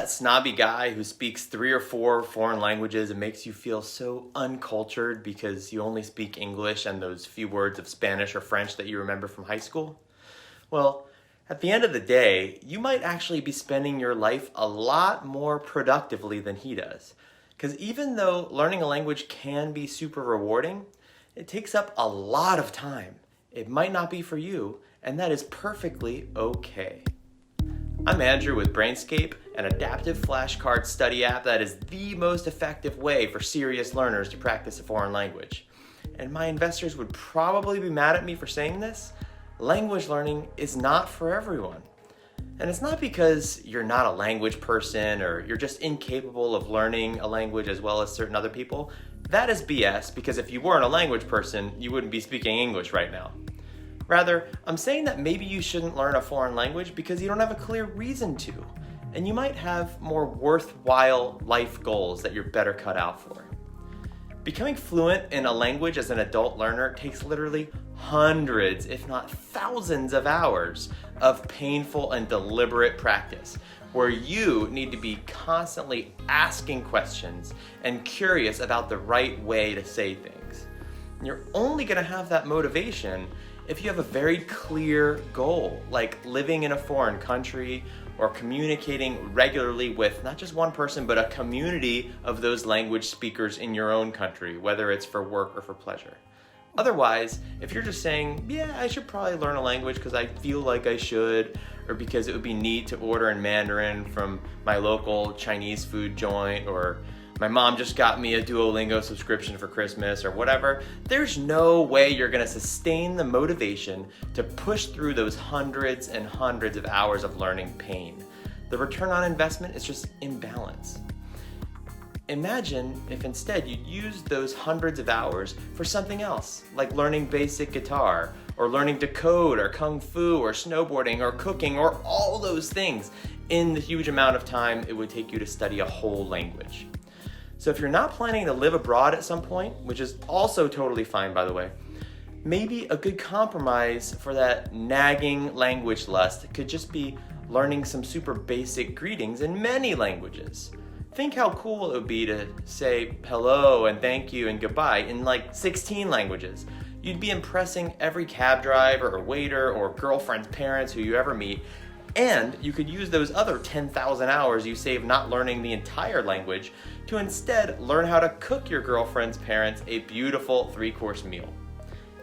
that snobby guy who speaks 3 or 4 foreign languages and makes you feel so uncultured because you only speak English and those few words of Spanish or French that you remember from high school? Well, at the end of the day, you might actually be spending your life a lot more productively than he does. Because even though learning a language can be super rewarding, it takes up a lot of time. It might not be for you, and that is perfectly okay. I'm Andrew with Brainscape, an adaptive flashcard study app that is the most effective way for serious learners to practice a foreign language. And my investors would probably be mad at me for saying this. Language learning is not for everyone. And it's not because you're not a language person or you're just incapable of learning a language as well as certain other people. That is BS, because if you weren't a language person, you wouldn't be speaking English right now. Rather, I'm saying that maybe you shouldn't learn a foreign language because you don't have a clear reason to, and you might have more worthwhile life goals that you're better cut out for. Becoming fluent in a language as an adult learner takes literally hundreds, if not thousands of hours of painful and deliberate practice, where you need to be constantly asking questions and curious about the right way to say things. And you're only going to have that motivation if you have a very clear goal, like living in a foreign country or communicating regularly with not just one person, but a community of those language speakers in your own country, whether it's for work or for pleasure. Otherwise, if you're just saying, yeah, I should probably learn a language because I feel like I should, or because it would be neat to order in Mandarin from my local Chinese food joint, or my mom just got me a Duolingo subscription for Christmas or whatever, there's no way you're gonna sustain the motivation to push through those hundreds and hundreds of hours of learning pain. The return on investment is just imbalance. Imagine if instead you'd use those hundreds of hours for something else, like learning basic guitar, or learning to code, or kung fu, or snowboarding, or cooking, or all those things in the huge amount of time it would take you to study a whole language. So if you're not planning to live abroad at some point, which is also totally fine, by the way, maybe a good compromise for that nagging language lust could just be learning some super basic greetings in many languages. Think how cool it would be to say hello and thank you and goodbye in like 16 languages. You'd be impressing every cab driver or waiter or girlfriend's parents who you ever meet, and you could use those other 10,000 hours you save not learning the entire language to instead learn how to cook your girlfriend's parents a beautiful 3-course meal.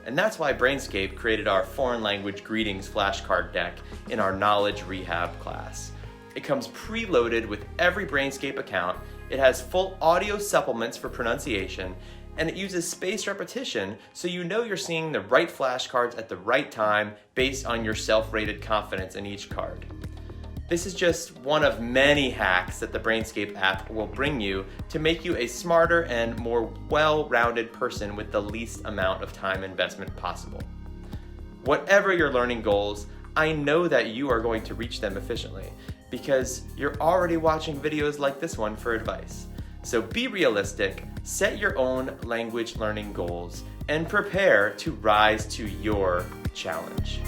And that's why Brainscape created our foreign language greetings flashcard deck in our knowledge rehab class. It comes preloaded with every Brainscape account, it has full audio supplements for pronunciation, and it uses spaced repetition so you know you're seeing the right flashcards at the right time based on your self-rated confidence in each card. This is just one of many hacks that the Brainscape app will bring you to make you a smarter and more well-rounded person with the least amount of time investment possible. Whatever your learning goals, I know that you are going to reach them efficiently because you're already watching videos like this one for advice. So be realistic, set your own language learning goals, and prepare to rise to your challenge.